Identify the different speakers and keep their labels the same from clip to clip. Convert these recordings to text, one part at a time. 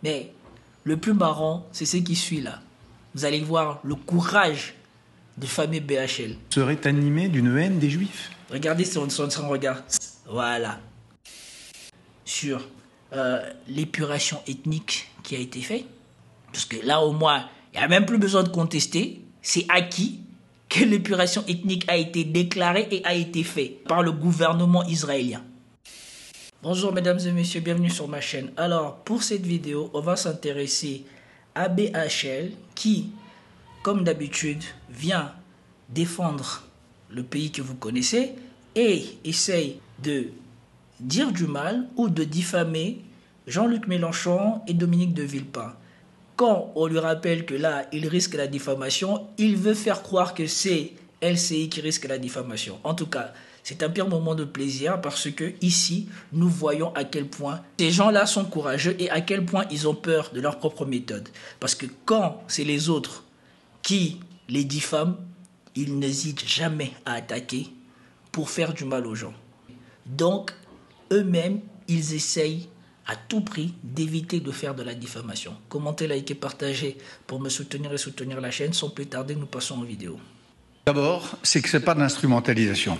Speaker 1: Mais le plus marrant, c'est ce qui suit là. Vous allez voir le courage du fameux BHL.
Speaker 2: Serait animé d'une haine des Juifs.
Speaker 1: Regardez son regard. Voilà. Sur l'épuration ethnique qui a été faite. Parce que là, au moins, il n'y a même plus besoin de contester. C'est acquis que l'épuration ethnique a été déclarée et a été faite par le gouvernement israélien. Bonjour mesdames et messieurs, bienvenue sur ma chaîne. Alors, pour cette vidéo, on va s'intéresser à BHL qui, comme d'habitude, vient défendre le pays que vous connaissez et essaye de dire du mal ou de diffamer Jean-Luc Mélenchon et Dominique de Villepin. Quand on lui rappelle que là, il risque la diffamation, il veut faire croire que c'est LCI qui risque la diffamation. En tout cas, c'est un pire moment de plaisir parce que ici, nous voyons à quel point ces gens-là sont courageux et à quel point ils ont peur de leur propre méthode. Parce que quand c'est les autres qui les diffament, ils n'hésitent jamais à attaquer pour faire du mal aux gens. Donc, eux-mêmes, ils essayent à tout prix d'éviter de faire de la diffamation. Commentez, likez, partagez pour me soutenir et soutenir la chaîne. Sans plus tarder, nous passons en vidéo.
Speaker 3: D'abord, c'est que ce n'est pas de l'instrumentalisation.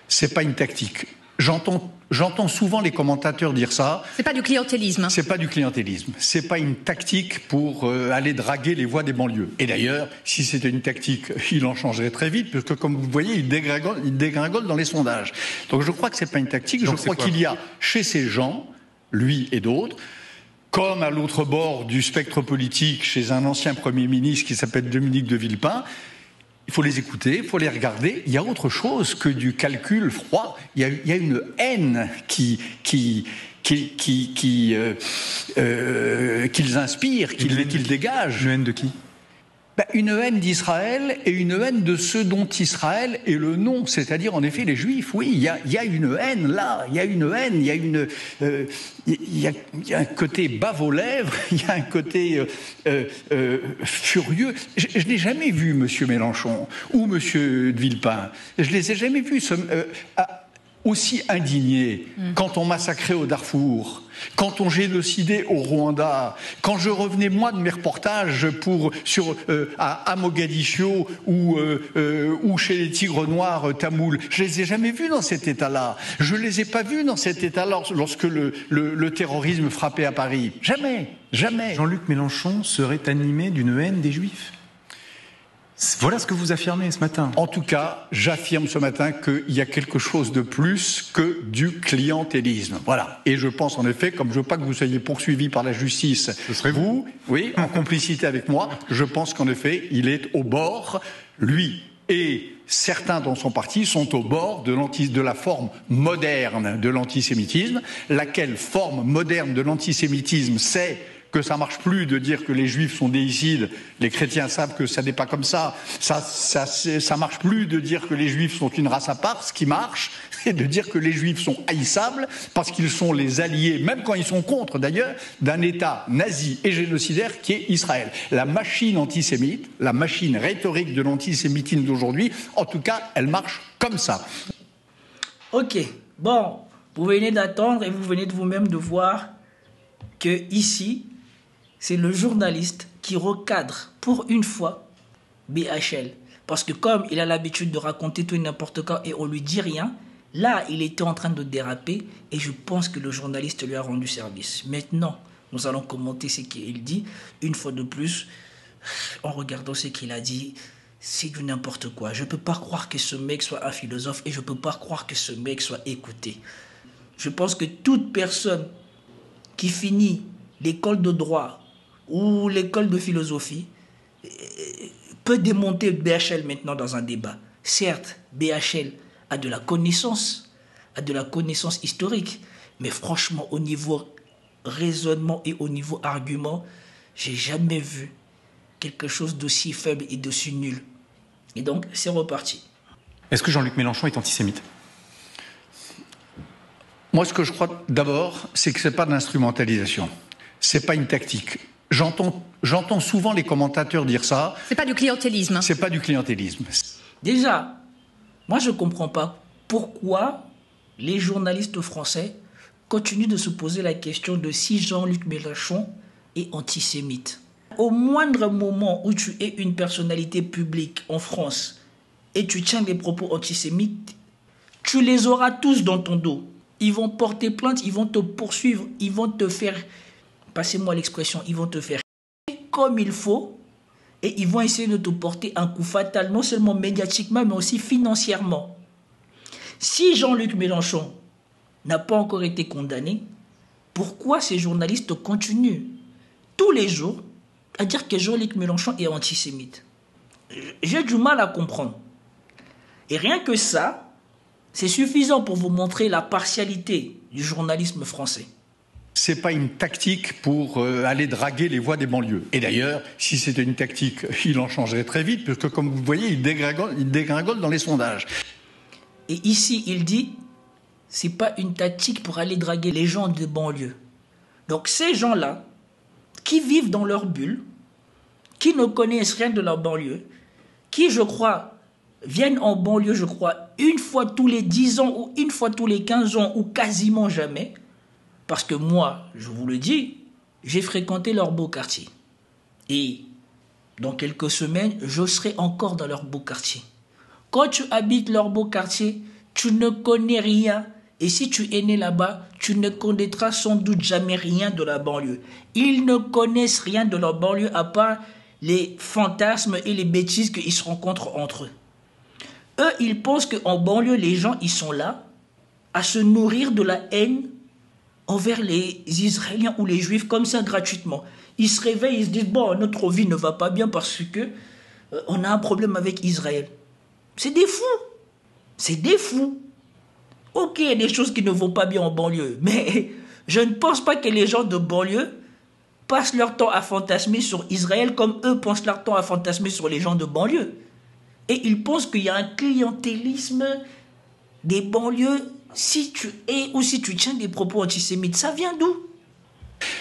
Speaker 3: Ce n'est pas une tactique. J'entends souvent les commentateurs dire ça.
Speaker 4: C'est pas du clientélisme.
Speaker 3: C'est pas du clientélisme. C'est pas une tactique pour aller draguer les voix des banlieues. Et d'ailleurs, si c'était une tactique, il en changerait très vite, parce que comme vous voyez, il dégringole dans les sondages. Donc je crois que c'est pas une tactique. Donc je crois qu'il y a chez ces gens, lui et d'autres, comme à l'autre bord du spectre politique, chez un ancien Premier ministre qui s'appelle Dominique de Villepin, il faut les écouter, il faut les regarder. Il y a autre chose que du calcul froid. Il y a une haine qu'ils inspirent, qu'ils dégagent.
Speaker 2: Une haine de qui ?
Speaker 3: Une haine d'Israël et une haine de ceux dont Israël est le nom, c'est-à-dire en effet les Juifs. Oui, il y a une haine là, il y a une haine, il y a un côté bave aux lèvres, il y a un côté furieux. Je n'ai jamais vu M. Mélenchon ou M. de Villepin, je les ai jamais vus aussi indignés quand on massacrait au Darfour, quand on génocidait au Rwanda, quand je revenais moi de mes reportages à Mogadiscio ou chez les Tigres Noirs tamouls, je les ai jamais vus dans cet état-là. Je les ai pas vus dans cet état-là lorsque le terrorisme frappait à Paris. Jamais, jamais.
Speaker 2: Jean-Luc Mélenchon serait animé d'une haine des Juifs. Voilà ce que vous affirmez ce matin.
Speaker 3: En tout cas, j'affirme ce matin qu'il y a quelque chose de plus que du clientélisme. Voilà. Et je pense en effet, comme je veux pas que vous soyez poursuivis par la justice,
Speaker 2: ce serait vous,
Speaker 3: oui, en complicité avec moi, je pense qu'en effet, il est au bord, lui et certains dans son parti sont au bord de la forme moderne de l'antisémitisme. Laquelle forme moderne de l'antisémitisme, c'est que ça marche plus de dire que les Juifs sont déicides. Les chrétiens savent que ça n'est pas comme ça. Ça marche plus de dire que les Juifs sont une race à part. Ce qui marche, c'est de dire que les Juifs sont haïssables parce qu'ils sont les alliés, même quand ils sont contre d'ailleurs, d'un État nazi et génocidaire qui est Israël. La machine antisémite, la machine rhétorique de l'antisémitisme d'aujourd'hui, en tout cas, elle marche comme ça.
Speaker 1: Ok, bon, vous venez d'attendre et vous venez de vous-même de voir que ici, c'est le journaliste qui recadre pour une fois BHL. Parce que comme il a l'habitude de raconter tout et n'importe quoi et on lui dit rien, là, il était en train de déraper et je pense que le journaliste lui a rendu service. Maintenant, nous allons commenter ce qu'il dit. Une fois de plus, en regardant ce qu'il a dit, c'est du n'importe quoi. Je ne peux pas croire que ce mec soit un philosophe et je ne peux pas croire que ce mec soit écouté. Je pense que toute personne qui finit l'école de droit ou l'école de philosophie peut démonter BHL maintenant dans un débat. Certes, BHL a de la connaissance historique, mais franchement, au niveau raisonnement et au niveau argument, j'ai jamais vu quelque chose d'aussi faible et d'aussi nul. Et donc, c'est reparti.
Speaker 2: Est-ce que Jean-Luc Mélenchon est antisémite ?
Speaker 3: Moi, ce que je crois d'abord, c'est que ce n'est pas de l'instrumentalisation. Ce n'est pas une tactique. J'entends souvent les commentateurs dire ça.
Speaker 4: C'est pas du clientélisme.
Speaker 3: C'est pas du clientélisme.
Speaker 1: Déjà, moi je ne comprends pas pourquoi les journalistes français continuent de se poser la question de si Jean-Luc Mélenchon est antisémite. Au moindre moment où tu es une personnalité publique en France et tu tiens des propos antisémites, tu les auras tous dans ton dos. Ils vont porter plainte, ils vont te poursuivre, ils vont te faire, passez-moi l'expression, ils vont te faire comme il faut et ils vont essayer de te porter un coup fatal, non seulement médiatiquement, mais aussi financièrement. Si Jean-Luc Mélenchon n'a pas encore été condamné, pourquoi ces journalistes continuent tous les jours à dire que Jean-Luc Mélenchon est antisémite? J'ai du mal à comprendre. Et rien que ça, c'est suffisant pour vous montrer la partialité du journalisme français.
Speaker 3: C'est pas une tactique pour aller draguer les voix des banlieues. Et d'ailleurs, si c'était une tactique, il en changerait très vite, puisque comme vous voyez, il dégringole dans les sondages.
Speaker 1: Et ici, il dit, c'est pas une tactique pour aller draguer les gens de banlieue. Donc ces gens-là, qui vivent dans leur bulle, qui ne connaissent rien de leur banlieue, qui, je crois, viennent en banlieue, je crois, une fois tous les 10 ans ou une fois tous les 15 ans ou quasiment jamais, parce que moi, je vous le dis, j'ai fréquenté leur beau quartier. Et dans quelques semaines, je serai encore dans leur beau quartier. Quand tu habites leur beau quartier, tu ne connais rien. Et si tu es né là-bas, tu ne connaîtras sans doute jamais rien de la banlieue. Ils ne connaissent rien de leur banlieue à part les fantasmes et les bêtises qu'ils se rencontrent entre eux. Eux, ils pensent qu'en banlieue, les gens, ils sont là à se nourrir de la haine envers les Israéliens ou les Juifs comme ça gratuitement. Ils se réveillent, ils se disent, bon, notre vie ne va pas bien parce que on a un problème avec Israël. C'est des fous. C'est des fous. Ok, il y a des choses qui ne vont pas bien en banlieue, mais je ne pense pas que les gens de banlieue passent leur temps à fantasmer sur Israël comme eux passent leur temps à fantasmer sur les gens de banlieue. Et ils pensent qu'il y a un clientélisme des banlieues si tu es ou si tu tiens des propos antisémites. Ça vient d'où?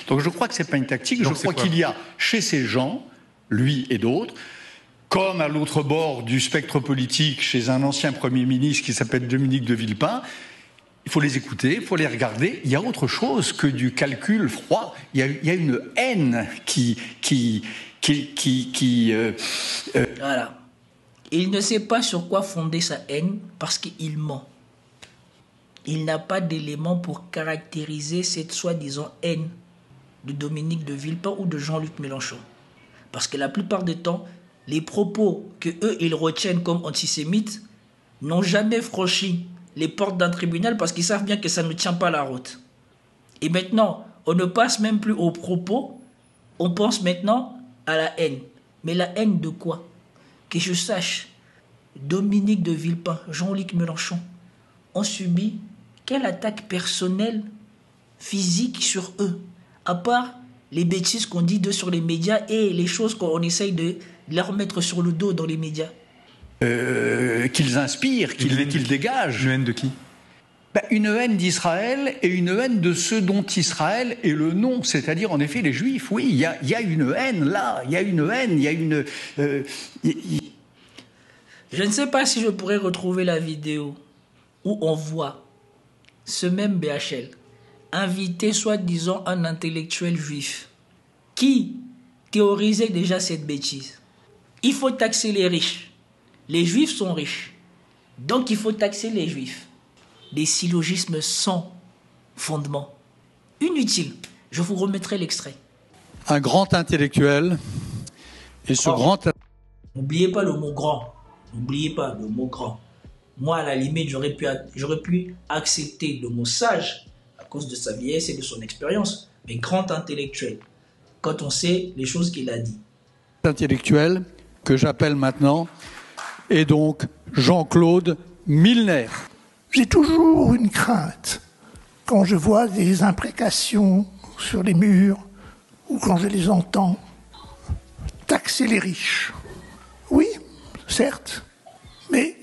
Speaker 3: Donc je crois que ce n'est pas une tactique, je crois qu'il y a chez ces gens, lui et d'autres, comme à l'autre bord du spectre politique, chez un ancien Premier ministre qui s'appelle Dominique de Villepin, il faut les écouter, il faut les regarder. Il y a autre chose que du calcul froid. Il y a une haine
Speaker 1: Voilà. Il ne sait pas sur quoi fonder sa haine parce qu'il ment. Il n'a pas d'éléments pour caractériser cette soi-disant haine de Dominique de Villepin ou de Jean-Luc Mélenchon. Parce que la plupart du temps, les propos que eux ils retiennent comme antisémites n'ont jamais franchi les portes d'un tribunal parce qu'ils savent bien que ça ne tient pas la route. Et maintenant, on ne passe même plus aux propos, on pense maintenant à la haine. Mais la haine de quoi? Que je sache, Dominique de Villepin, Jean-Luc Mélenchon ont subi quelle attaque personnelle, physique sur eux, à part les bêtises qu'on dit d'eux sur les médias et les choses qu'on essaye de leur mettre sur le dos dans les médias.
Speaker 3: Qu'ils inspirent, qu'ils dégagent.
Speaker 2: Une haine de qui?
Speaker 3: Une haine d'Israël et une haine de ceux dont Israël est le nom, c'est-à-dire en effet les Juifs. Oui, il y a une haine là, il y a une haine, il y a une...
Speaker 1: Je ne sais pas si je pourrais retrouver la vidéo où on voit ce même BHL inviter soi-disant un intellectuel juif qui théorisait déjà cette bêtise. Il faut taxer les riches. Les juifs sont riches. Donc il faut taxer les juifs. Des syllogismes sans fondement. Inutile. Je vous remettrai l'extrait.
Speaker 5: Un grand intellectuel. Et ce grand...
Speaker 1: N'oubliez pas le mot grand. N'oubliez pas le mot grand. Moi, à la limite, j'aurais pu accepter le mot sage à cause de sa vieillesse et de son expérience. Mais grand intellectuel, quand on sait les choses qu'il a dit.
Speaker 5: Intellectuel que j'appelle maintenant est donc Jean-Claude Milner.
Speaker 6: J'ai toujours une crainte quand je vois des imprécations sur les murs ou quand je les entends. Taxer les riches. Oui, certes, mais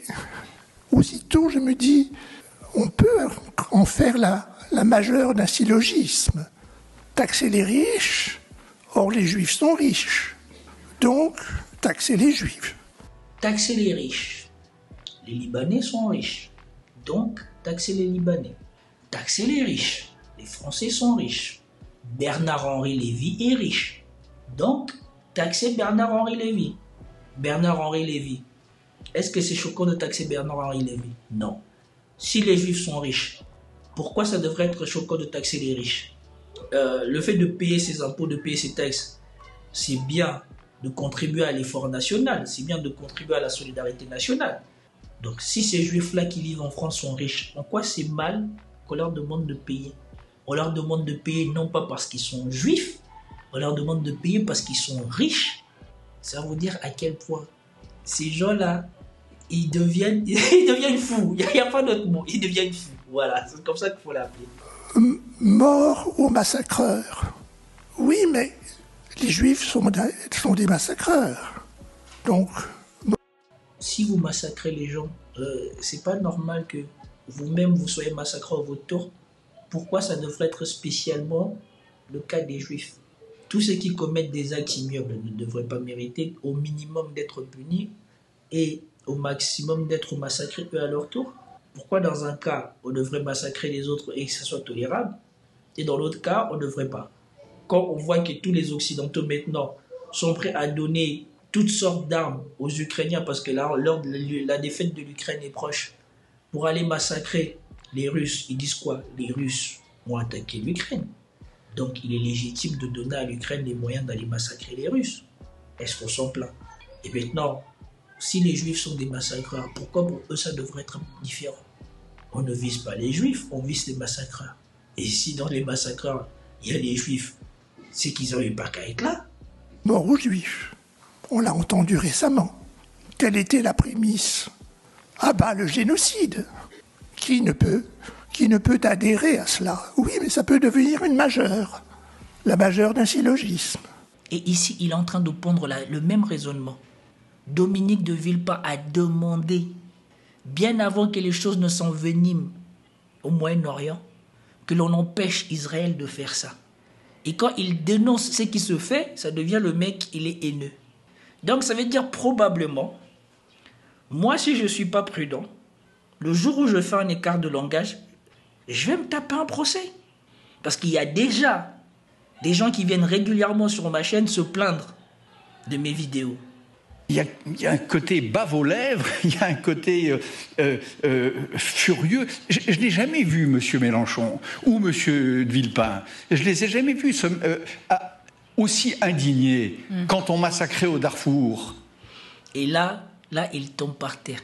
Speaker 6: aussitôt je me dis, on peut en faire la majeure d'un syllogisme. Taxer les riches, or les juifs sont riches. Donc, taxer les juifs.
Speaker 1: Taxer les riches. Les Libanais sont riches. Donc, taxer les Libanais. Taxer les riches. Les Français sont riches. Bernard-Henri Lévy est riche. Donc, taxer Bernard-Henri Lévy. Bernard-Henri Lévy. Est-ce que c'est choquant de taxer Bernard-Henri Lévy? Non. Si les Juifs sont riches, pourquoi ça devrait être choquant de taxer les riches? Le fait de payer ses impôts, de payer ses taxes, c'est bien de contribuer à l'effort national, c'est bien de contribuer à la solidarité nationale. Donc si ces Juifs-là qui vivent en France sont riches, en quoi c'est mal qu'on leur demande de payer? On leur demande de payer non pas parce qu'ils sont Juifs, on leur demande de payer parce qu'ils sont riches. Ça veut dire à quel point ces gens-là, ils deviennent fous. Il n'y a pas d'autre mot, ils deviennent fous. Voilà, c'est comme ça qu'il faut l'appeler.
Speaker 6: Mort aux massacreurs. Oui, mais les Juifs sont des massacreurs. Donc...
Speaker 1: Si vous massacrez les gens, c'est pas normal que vous-même vous soyez massacré à votre tour. Pourquoi ça devrait être spécialement le cas des Juifs? Tous ceux qui commettent des actes ignobles ne devraient pas mériter au minimum d'être punis et au maximum d'être massacrés eux à leur tour. Pourquoi dans un cas, on devrait massacrer les autres et que ce soit tolérable, et dans l'autre cas, on ne devrait pas? Quand on voit que tous les Occidentaux maintenant sont prêts à donner toutes sortes d'armes aux Ukrainiens parce que la défaite de l'Ukraine est proche, pour aller massacrer les Russes, ils disent quoi? Les Russes ont attaqué l'Ukraine. Donc il est légitime de donner à l'Ukraine les moyens d'aller massacrer les Russes. Est-ce qu'on s'en plaint? Et maintenant, si les Juifs sont des massacreurs, pourquoi pour eux ça devrait être différent? On ne vise pas les Juifs, on vise les massacreurs. Et si dans les massacreurs, il y a les Juifs, c'est qu'ils n'avaient pas qu'à être là.
Speaker 6: Mort aux Juifs. On l'a entendu récemment. Quelle était la prémisse? Ah bah le génocide. Qui ne peut adhérer à cela? Oui, mais ça peut devenir une majeure. La majeure d'un syllogisme.
Speaker 1: Et ici, il est en train de pondre le même raisonnement. Dominique de Villepin a demandé, bien avant que les choses ne s'enveniment au Moyen-Orient, que l'on empêche Israël de faire ça. Et quand il dénonce ce qui se fait, ça devient le mec, il est haineux. Donc ça veut dire probablement, moi si je ne suis pas prudent, le jour où je fais un écart de langage, je vais me taper un procès. Parce qu'il y a déjà des gens qui viennent régulièrement sur ma chaîne se plaindre de mes vidéos.
Speaker 3: Il y a un côté bave aux lèvres, il y a un côté furieux. Je n'ai jamais vu M. Mélenchon ou M. de Villepin. Je les ai jamais vus aussi indignés quand on massacrait au Darfour.
Speaker 1: Et là, il tombe par terre.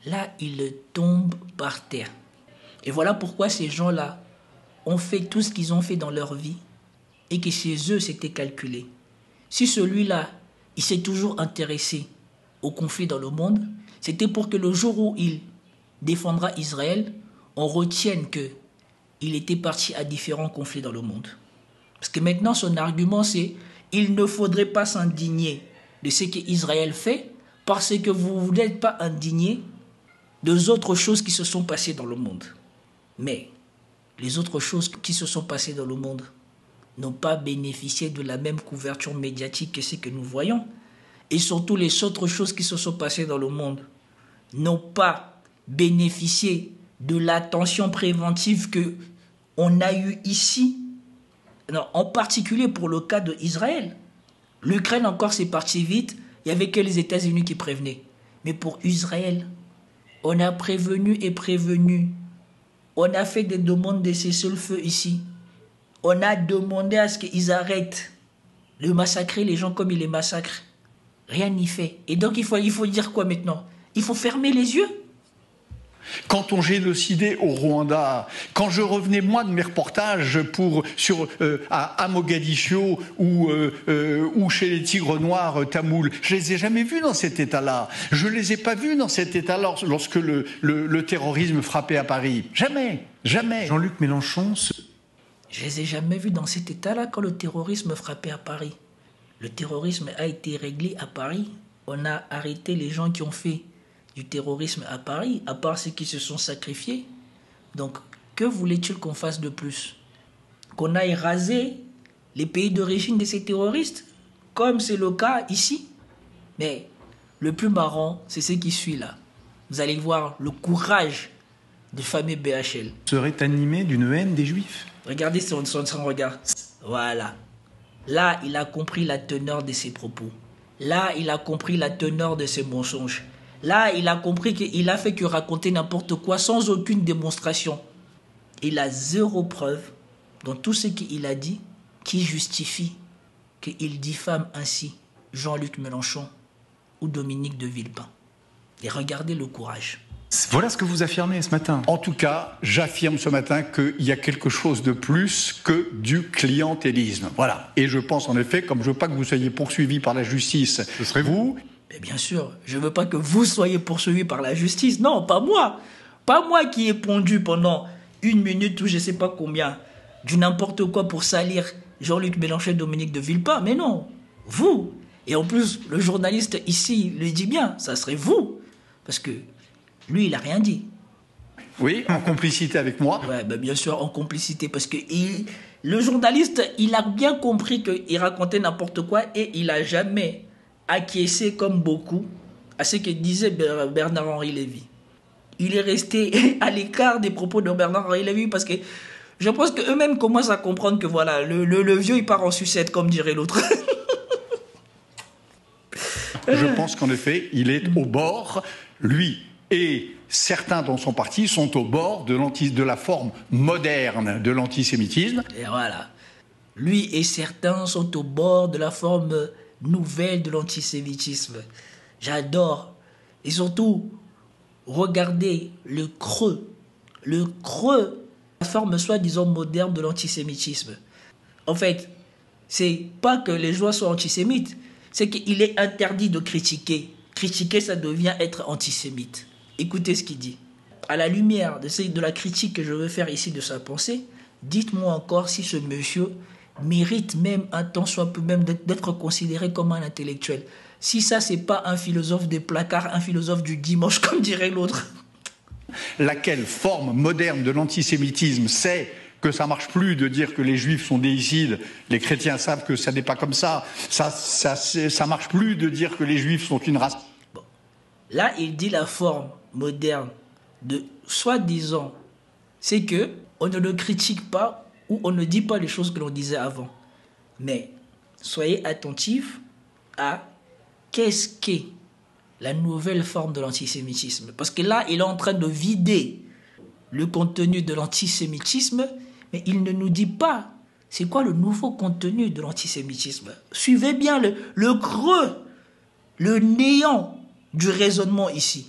Speaker 1: Là, il tombe par terre. Et voilà pourquoi ces gens-là ont fait tout ce qu'ils ont fait dans leur vie et que chez eux, c'était calculé. Si celui-là, il s'est toujours intéressé au conflit dans le monde, c'était pour que le jour où il défendra Israël, on retienne qu'il était parti à différents conflits dans le monde. Parce que maintenant, son argument, c'est il ne faudrait pas s'indigner de ce qu'Israël fait parce que vous n'êtes pas indigné des autres choses qui se sont passées dans le monde. Mais les autres choses qui se sont passées dans le monde n'ont pas bénéficié de la même couverture médiatique que ce que nous voyons. Et surtout, les autres choses qui se sont passées dans le monde n'ont pas bénéficié de l'attention préventive qu'on a eue ici. Non, en particulier pour le cas d'Israël. L'Ukraine encore, c'est parti vite. Il n'y avait que les États-Unis qui prévenaient. Mais pour Israël, on a prévenu et prévenu. On a fait des demandes de cessez-le-feu ici. On a demandé à ce qu'ils arrêtent de massacrer les gens comme ils les massacrent. Rien n'y fait. Et donc il faut dire quoi maintenant? Il faut fermer les yeux.
Speaker 3: Quand on génocidait au Rwanda, quand je revenais moi de mes reportages à Mogadiscio ou chez les Tigres Noirs Tamouls, je les ai jamais vus dans cet état-là. Je les ai pas vus dans cet état-là lorsque le terrorisme frappait à Paris. Jamais, jamais.
Speaker 2: Jean-Luc Mélenchon...
Speaker 1: Je les ai jamais vus dans cet état-là quand le terrorisme frappait à Paris. Le terrorisme a été réglé à Paris. On a arrêté les gens qui ont fait du terrorisme à Paris, à part ceux qui se sont sacrifiés. Donc, que voulait-il qu'on fasse de plus? Qu'on aille raser les pays d'origine de ces terroristes, comme c'est le cas ici? Mais le plus marrant, c'est ce qui suit là. Vous allez voir le courage du fameux BHL.
Speaker 2: Serait animé d'une haine des Juifs.
Speaker 1: Regardez son regard. Voilà. Là, il a compris la teneur de ses propos. Là, il a compris la teneur de ses mensonges. Là, il a compris qu'il a fait que raconter n'importe quoi sans aucune démonstration. Il a zéro preuve dans tout ce qu'il a dit qui justifie qu'il diffame ainsi Jean-Luc Mélenchon ou Dominique de Villepin. Et regardez le courage.
Speaker 2: Voilà ce que vous affirmez ce matin.
Speaker 3: En tout cas, j'affirme ce matin qu'il y a quelque chose de plus que du clientélisme. Voilà. Et je pense en effet, comme je ne veux pas que vous soyez poursuivis par la justice, ce serait vous.
Speaker 1: Mais bien sûr, je ne veux pas que vous soyez poursuivis par la justice. Non, pas moi. Pas moi qui ai pondu pendant 1 minute ou je ne sais pas combien du n'importe quoi pour salir Jean-Luc Mélenchon et Dominique de Villepin. Mais non, vous. Et en plus, le journaliste ici le dit bien, ça serait vous. Parce que lui, il n'a rien dit.
Speaker 3: Oui, en complicité avec moi.
Speaker 1: Ouais, ben bien sûr, en complicité. Parce que le journaliste, il a bien compris qu'il racontait n'importe quoi et il n'a jamais acquiescé comme beaucoup à ce que disait Bernard-Henri Lévy. Il est resté à l'écart des propos de Bernard-Henri Lévy parce que je pense qu'eux-mêmes commencent à comprendre que voilà, le vieux, il part en sucette, comme dirait l'autre.
Speaker 3: Je pense qu'en effet, il est au bord, lui et certains dans son parti sont au bord de la forme moderne de l'antisémitisme.
Speaker 1: Et voilà. Lui et certains sont au bord de la forme nouvelle de l'antisémitisme. J'adore. Et surtout, regardez le creux, la forme soi-disant moderne de l'antisémitisme. En fait, c'est pas que les gens soient antisémites, c'est qu'il est interdit de critiquer. Critiquer, ça devient être antisémite. Écoutez ce qu'il dit. À la lumière de la critique que je veux faire ici de sa pensée, dites-moi encore si ce monsieur mérite même un temps soit peu même d'être considéré comme un intellectuel. Si ça, c'est pas un philosophe des placards, un philosophe du dimanche, comme dirait l'autre.
Speaker 3: Laquelle forme moderne de l'antisémitisme c'est que ça marche plus de dire que les juifs sont déicides, les chrétiens savent que ça n'est pas comme ça. Ça marche plus de dire que les juifs sont une race.
Speaker 1: Bon. Là, il dit la forme moderne de soi-disant, c'est que on ne le critique pas ou on ne dit pas les choses que l'on disait avant. Mais soyez attentifs à qu'est-ce qu'est la nouvelle forme de l'antisémitisme. Parce que là, il est en train de vider le contenu de l'antisémitisme, mais il ne nous dit pas c'est quoi le nouveau contenu de l'antisémitisme. Suivez bien le creux, le néant du raisonnement ici.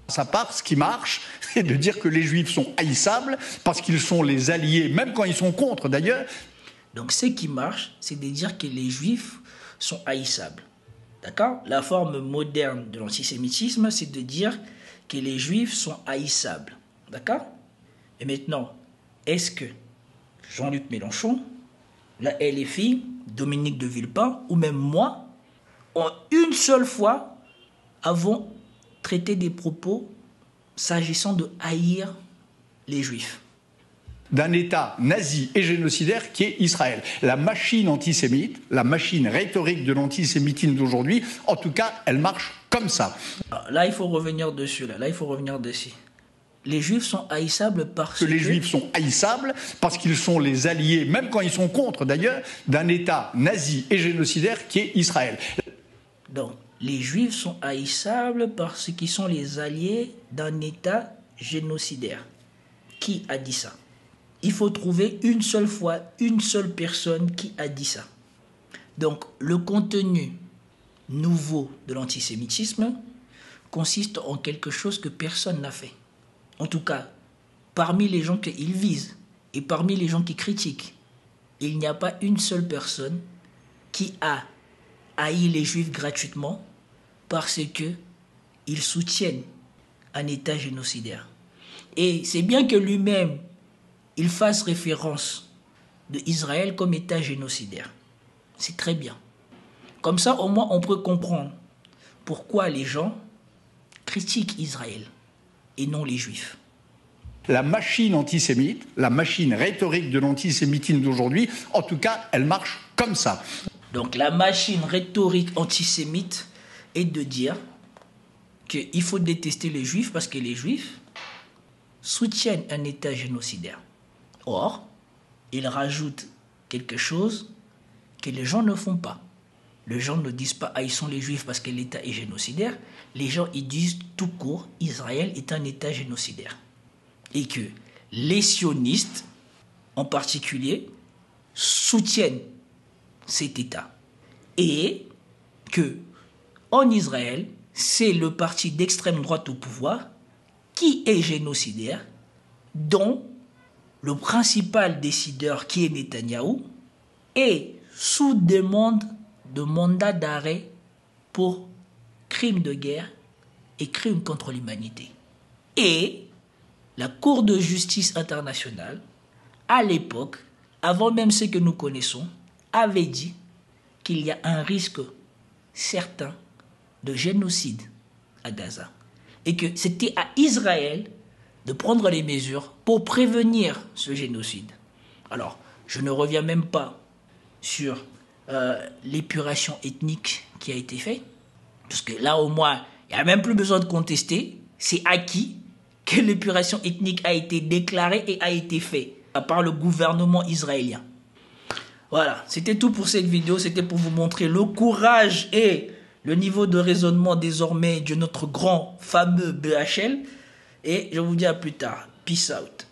Speaker 3: Ça part, ce qui marche, c'est de dire que les juifs sont haïssables parce qu'ils sont les alliés, même quand ils sont contre d'ailleurs.
Speaker 1: Donc ce qui marche, c'est de dire que les juifs sont haïssables. D'accord ? La forme moderne de l'antisémitisme, c'est de dire que les juifs sont haïssables. D'accord ? Et maintenant, est-ce que Jean-Luc Mélenchon, la LFI, Dominique de Villepin, ou même moi, en une seule fois, avons traité des propos s'agissant de haïr les juifs ?
Speaker 3: D'un État nazi et génocidaire qui est Israël. La machine antisémite, la machine rhétorique de l'antisémitisme d'aujourd'hui, en tout cas, elle marche comme ça.
Speaker 1: Alors là, il faut revenir dessus. Là, il faut revenir dessus. Les juifs sont haïssables parce que...
Speaker 3: Les juifs sont haïssables parce qu'ils sont les alliés, même quand ils sont contre d'ailleurs, d'un État nazi et génocidaire qui est Israël.
Speaker 1: Donc, les juifs sont haïssables parce qu'ils sont les alliés d'un État génocidaire. Qui a dit ça ? Il faut trouver une seule fois, une seule personne qui a dit ça. Donc, le contenu nouveau de l'antisémitisme consiste en quelque chose que personne n'a fait. En tout cas, parmi les gens qu'il vise et parmi les gens qui critiquent, il n'y a pas une seule personne qui a haï les juifs gratuitement parce qu'ils soutiennent un État génocidaire. Et c'est bien que lui-même, il fasse référence d'Israël comme État génocidaire. C'est très bien. Comme ça, au moins, on peut comprendre pourquoi les gens critiquent Israël et non les juifs.
Speaker 3: La machine antisémite, la machine rhétorique de l'antisémitisme d'aujourd'hui, en tout cas, elle marche comme ça.
Speaker 1: Donc la machine rhétorique antisémite est de dire qu'il faut détester les juifs parce que les juifs soutiennent un État génocidaire. Or, il rajoute quelque chose que les gens ne font pas. Les gens ne disent pas haïssons les Juifs parce que l'État est génocidaire. Les gens, ils disent tout court, Israël est un État génocidaire. Et que les sionistes, en particulier, soutiennent cet État. Et que, en Israël, c'est le parti d'extrême droite au pouvoir qui est génocidaire, dont le principal décideur, qui est Netanyahou, est sous demande de mandat d'arrêt pour crimes de guerre et crimes contre l'humanité. Et la Cour de justice internationale, à l'époque, avant même ce que nous connaissons, avait dit qu'il y a un risque certain de génocide à Gaza. Et que c'était à Israël de prendre les mesures pour prévenir ce génocide. Alors, je ne reviens même pas sur l'épuration ethnique qui a été faite, parce que là, au moins, il n'y a même plus besoin de contester, c'est acquis que l'épuration ethnique a été déclarée et a été faite par le gouvernement israélien. Voilà, c'était tout pour cette vidéo, c'était pour vous montrer le courage et le niveau de raisonnement désormais de notre grand fameux BHL, et je vous dis à plus tard. Peace out.